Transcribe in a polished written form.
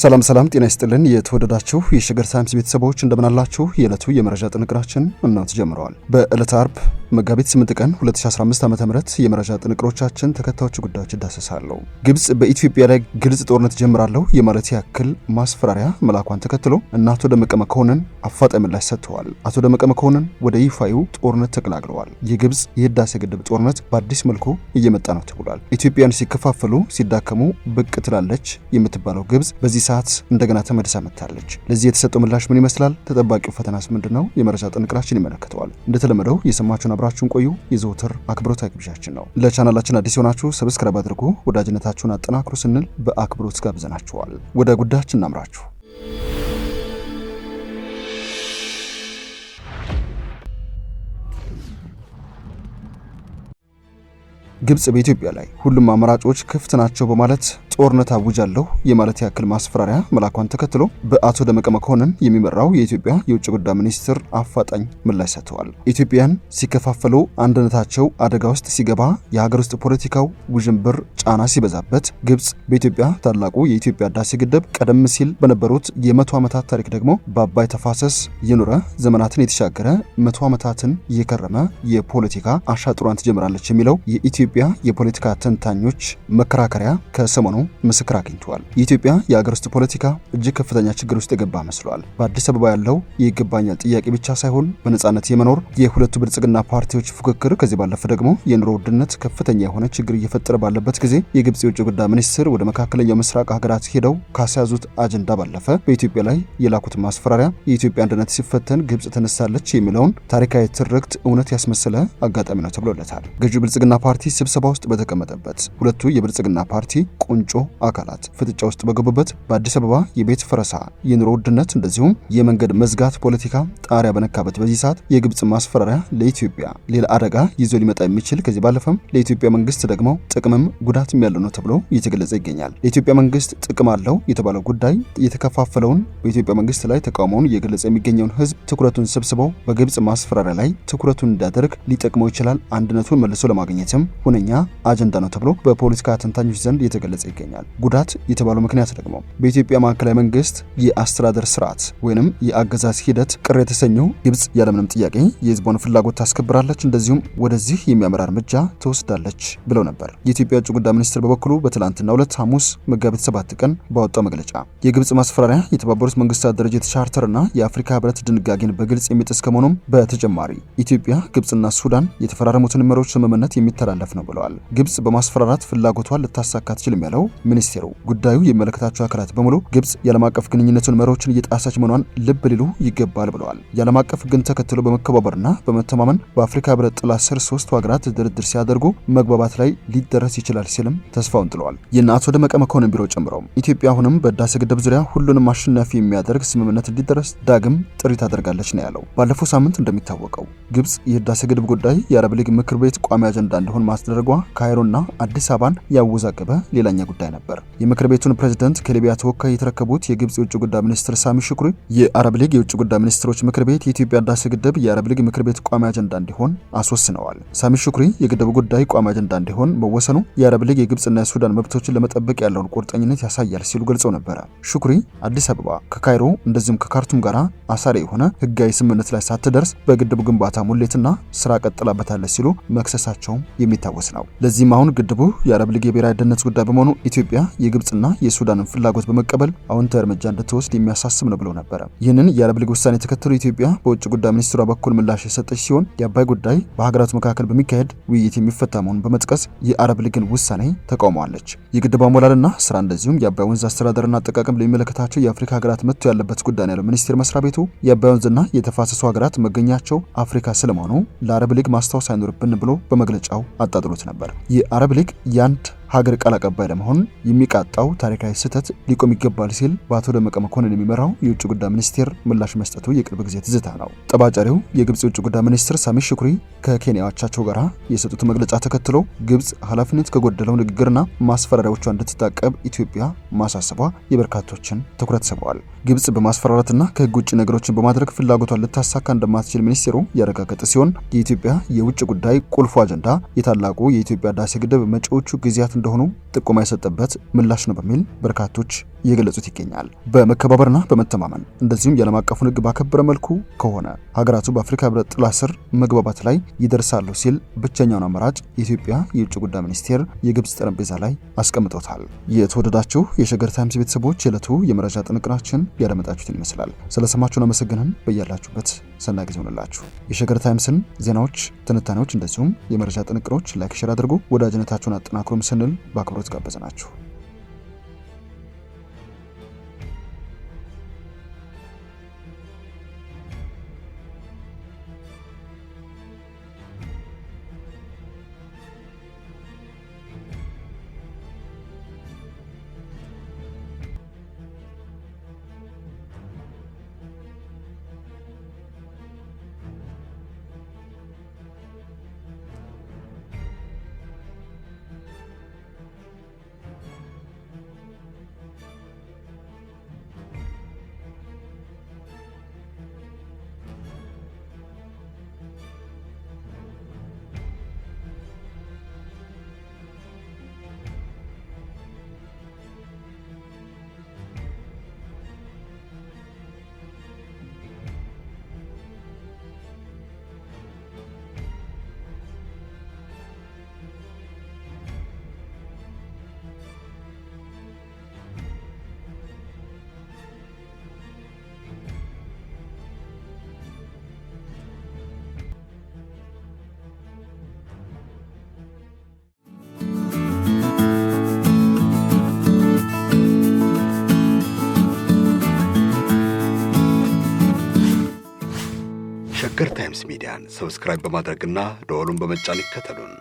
ሰላም ጤና ይስጥልን የተወደዳችሁ የሸገር ታይምስ ቤተሰቦች እንደምን አላችሁ? የዕለቱ የመረጃ ጥንቅራችን እናንተ ጀምረዋል። በዕለተ አርብ መጋቢት 8 ቀን 2015 ዓ.ም የመረጃ ጥንቅሮቻችን ተከታዮቹ ጉዳዮች ይዳሰሳሉ። ግብጽ በኢትዮጵያ ላይ ግልጽ ጦርነት ጀምራለሁ የማለት ያክል ማስፈራሪያ መላኳን ተከትሎ እና አቶ ደመቀ መኮንን አፋጣኝ ምላሽ ሰጥተዋል። አቶ ደመቀ መኮንን ወደ ይፋዩ ጦርነት ተቀላቅለዋል። የግብጽ የህዳሴ ግድብ ጦርነት በአዲስ መልኩ እየመጣ ነው ተብሏል። ኢትዮጵያን ሲከፋፈሉ ሲዳከሙ ብቅ ትላለች የምትባለው ግብጽ በዚህ ሰዓት እንደገና ተመልሳ መጥታለች። ለዚህ የተሰጠው ምላሽ ምን ይመስላል? ተጠባቂው ፈተናስ ምንድነው? የመረጃ ጥንቅራችን ይመለከተዋል። እንደተለመደው የሰማችሁን አብራችሁን ቆዩ የዘወትር አክብሮታዊ ግብዣችን ነው። ለቻናላችን አዲስ ሆናችሁ ሰብስክራይብ አድርጉ፣ ወዳጅነታችሁን አጠናክሩ ስንል በአክብሮት ጋብዘናችኋል። ወደ ጉዳያችን እናምራችሁ። ግብጽ በኢትዮጵያ ላይ ሁሉም አማራጮች ክፍት ናቸው በማለት ጦርነት አውጃለሁ የማለት ያክል ማስፈራሪያ መላኳን ተከትሎ በአቶ ደመቀ መኮንን የሚመራው የኢትዮጵያ የውጭ ጉዳይ ሚኒስትር አፋጣኝ ምላሽ ሰጥተዋል። ኢትዮጵያን ሲከፋፈሉ አንድነታቸው አደጋ ውስጥ ሲገባ የሀገር ውስጥ ፖለቲካው ውዥንብር ጫና ሲበዛበት ግብጽ በኢትዮጵያ ታላቁ የኢትዮጵያ ህዳሴ ግድብ ቀደም ሲል በነበሩት የ100 ዓመታት ታሪክ ደግሞ በአባይ ተፋሰስ የኖረ ዘመናትን የተሻገረ 100 ዓመታትን የከረመ የፖለቲካ አሻጥሯን ትጀምራለች የሚለው የኢትዮጵያ የፖለቲካ ተንታኞች መከራከሪያ ከሰሞኑ ምስክር አግኝቷል። የኢትዮጵያ የሀገር ውስጥ ፖለቲካ እጅግ ከፍተኛ ችግር ውስጥ የገባ መስሏል። በአዲስ አበባ ያለው ይገባኛል ጥያቄ ብቻ ሳይሆን በነጻነት የመኖር የሁለቱ ብልጽግና ፓርቲዎች ፉክክር፣ ከዚህ ባለፈ ደግሞ የኑሮ ውድነት ከፍተኛ የሆነ ችግር እየፈጠረ ባለበት ጊዜ የግብጽ የውጭ ጉዳይ ሚኒስትር ወደ መካከለኛው ምስራቅ ሀገራት ሄደው ካስያዙት አጀንዳ ባለፈ በኢትዮጵያ ላይ የላኩት ማስፈራሪያ የኢትዮጵያ አንድነት ሲፈተን ግብጽ ተነሳለች የሚለውን ታሪካዊ ትርክት እውነት ያስመሰለ አጋጣሚ ነው ተብሎለታል። ገዢው ብልጽግና ፓርቲ ስብሰባ ውስጥ በተቀመጠበት ሁለቱ የብልጽግና ፓርቲ ቁንጮ አካላት ፍጥጫ ውስጥ በገቡበት በአዲስ አበባ የቤት ፈረሳ፣ የኑሮ ውድነት እንደዚሁም የመንገድ መዝጋት ፖለቲካ ጣሪያ በነካበት በዚህ ሰዓት የግብጽ ማስፈራሪያ ለኢትዮጵያ ሌላ አደጋ ይዞ ሊመጣ የሚችል ከዚህ ባለፈም ለኢትዮጵያ መንግስት ደግሞ ጥቅምም ጉዳትም ያለው ነው ተብሎ እየተገለጸ ይገኛል። ለኢትዮጵያ መንግስት ጥቅም አለው የተባለው ጉዳይ የተከፋፈለውን በኢትዮጵያ መንግስት ላይ ተቃውሞውን እየገለጸ የሚገኘውን ህዝብ ትኩረቱን ሰብስበው በግብጽ ማስፈራሪያ ላይ ትኩረቱን እንዲያደርግ ሊጠቅመው ይችላል። አንድነቱን መልሶ ለማግኘትም ሁነኛ አጀንዳ ነው ተብሎ በፖለቲካ ተንታኞች ዘንድ እየተገለጸ ይገኛል። ጉዳት የተባለው ምክንያት ደግሞ በኢትዮጵያ ማዕከላዊ መንግስት የአስተዳደር ስርዓት ወይንም የአገዛዝ ሂደት ቅር የተሰኘው ግብጽ ያለምንም ጥያቄ የህዝቡን ፍላጎት ታስከብራለች፣ እንደዚሁም ወደዚህ የሚያመራ እርምጃ ትወስዳለች ብለው ነበር። የኢትዮጵያ ውጭ ጉዳይ ሚኒስትር በበኩሉ በትላንትናው ዕለት ሐሙስ መጋቢት 7 ቀን ባወጣው መግለጫ የግብጽ ማስፈራሪያ የተባበሩት መንግስታት ድርጅት ቻርተርና የአፍሪካ ህብረት ድንጋጌን በግልጽ የሚጥስ ከመሆኑም በተጨማሪ ኢትዮጵያ፣ ግብጽና ሱዳን የተፈራረሙትን መሪዎች ስምምነት የሚተላለፍ ነው ብለዋል። ግብጽ በማስፈራራት ፍላጎቷን ልታሳካ ትችልም ያለው ሚኒስቴሩ ጉዳዩ የሚመለከታቸው አካላት በሙሉ ግብጽ የዓለም አቀፍ ግንኙነቱን መሪዎችን እየጣሰች መሆኗን ልብ ሊሉ ይገባል ብለዋል። የዓለም አቀፍ ግን ተከትሎ በመከባበርና በመተማመን በአፍሪካ ህብረት ጥላ ስር ሶስቱ ሀገራት ድርድር ሲያደርጉ መግባባት ላይ ሊደረስ ይችላል ሲልም ተስፋውን ጥለዋል። የእነ አቶ ደመቀ መኮንን ቢሮ ጨምረው ኢትዮጵያ አሁንም በህዳሴ ግድብ ዙሪያ ሁሉንም አሸናፊ የሚያደርግ ስምምነት እንዲደረስ ዳግም ጥሪ ታደርጋለች ነው ያለው። ባለፈው ሳምንት እንደሚታወቀው ግብጽ የህዳሴ ግድብ ጉዳይ የአረብ ሊግ ምክር ቤት ቋሚ አጀንዳ እንዲሆን ማስደረጓ ካይሮና አዲስ አበባን ያወዛገበ ሌላኛ ጉዳይ ነበር። የምክር ቤቱን ፕሬዝዳንት ከሊቢያ ተወካይ የተረከቡት የግብጽ የውጭ ጉዳይ ሚኒስትር ሳሚ ሹክሪ የአረብ ሊግ የውጭ ጉዳይ ሚኒስትሮች ምክር ቤት የኢትዮጵያ ህዳሴ ግድብ የአረብ ሊግ ምክር ቤት ቋሚ አጀንዳ እንዲሆን አስወስነዋል። ሳሚ ሹክሪ የግድቡ ጉዳይ ቋሚ አጀንዳ እንዲሆን መወሰኑ የአረብ ሊግ የግብጽና የሱዳን መብቶችን ለመጠበቅ ያለውን ቁርጠኝነት ያሳያል ሲሉ ገልጸው ነበር። ሹክሪ አዲስ አበባ ከካይሮ እንደዚሁም ከካርቱም ጋር አሳሪ የሆነ ህጋዊ ስምምነት ላይ ሳትደርስ በግድቡ ግንባታ ሙሌትና ስራ ቀጥላበታለች ሲሉ መክሰሳቸውም የሚታወስ ነው። ለዚህም አሁን ግድቡ የአረብ ሊግ የብሔራዊ ደህንነት ጉዳይ በመሆኑ ኢትዮጵያ የግብጽና የሱዳንን ፍላጎት በመቀበል አዎንታዊ እርምጃ እንድትወስድ የሚያሳስብ ነው ብለው ነበር። ይህንን የአረብ ሊግ ውሳኔ ተከትሎ ኢትዮጵያ በውጭ ጉዳይ ሚኒስትሯ በኩል ምላሽ የሰጠች ሲሆን የአባይ ጉዳይ በሀገራቱ መካከል በሚካሄድ ውይይት የሚፈታ መሆኑን በመጥቀስ የአረብ ሊግን ውሳኔ ተቃውመዋለች። የግድቡ አሞላልና ስራ እንደዚሁም የአባይ ወንዝ አስተዳደርና አጠቃቀም ለሚመለከታቸው የአፍሪካ ሀገራት መጥቶ ያለበት ጉዳይ ያለው ሚኒስቴር መስሪያ ቤቱ የአባይ ወንዝና የተፋሰሱ ሀገራት መገኛቸው አፍሪካ ስለመሆኑ ለአረብ ሊግ ማስታወስ አይኖርብን ብሎ በመግለጫው አጣጥሎት ነበር። የአረብ ሊግ ያንድ ሀገር ቃል አቀባይ ለመሆን የሚቃጣው ታሪካዊ ስህተት ሊቆም ይገባል ሲል በአቶ ደመቀ መኮንን የሚመራው የውጭ ጉዳይ ሚኒስቴር ምላሽ መስጠቱ የቅርብ ጊዜ ትዝታ ነው። ጠባጫሪው የግብጽ የውጭ ጉዳይ ሚኒስትር ሳሚ ሹክሪ ከኬንያዎቻቸው ጋር የሰጡት መግለጫ ተከትሎ ግብጽ ኃላፊነት ከጎደለው ንግግርና ማስፈራሪያዎቿ እንድትታቀብ ኢትዮጵያ ማሳሰቧ የበርካቶችን ትኩረት ስበዋል። ግብጽ በማስፈራራትና ከህግ ውጭ ነገሮችን በማድረግ ፍላጎቷን ልታሳካ እንደማትችል ሚኒስቴሩ ያረጋገጠ ሲሆን የኢትዮጵያ የውጭ ጉዳይ ቁልፉ አጀንዳ የታላቁ የኢትዮጵያ ህዳሴ ግድብ መጪዎቹ ጊዜያት እንደሆኑ ጥቆማ የሰጠበት ምላሽ ነው በሚል በርካቶች እየገለጹት ይገኛል። በመከባበርና በመተማመን እንደዚሁም የዓለም አቀፉን ሕግ ባከበረ መልኩ ከሆነ ሀገራቱ በአፍሪካ ሕብረት ጥላ ስር መግባባት ላይ ይደርሳሉ ሲል ብቸኛውን አማራጭ የኢትዮጵያ የውጭ ጉዳይ ሚኒስቴር የግብጽ ጠረጴዛ ላይ አስቀምጦታል። የተወደዳችሁ የሸገር ታይምስ ቤተሰቦች የዕለቱ የመረጃ ጥንቅራችን ያደመጣችሁትን ይመስላል። ስለሰማችሁን አመሰግነን። በያላችሁበት ሰናይ ጊዜ ሆነላችሁ። የሸገር ታይምስን ዜናዎች፣ ትንታኔዎች እንደዚሁም የመረጃ ጥንቅሮች ላይክ፣ ሼር አድርጉ። ወዳጅነታችሁን አጠናክሩም ስንል በአክብሮት ጋበዝናችሁ። ሸገር ታይምስ ሚዲያን ሰብስክራይብ በማድረግና ደወሉን በመጫን ይከተሉን።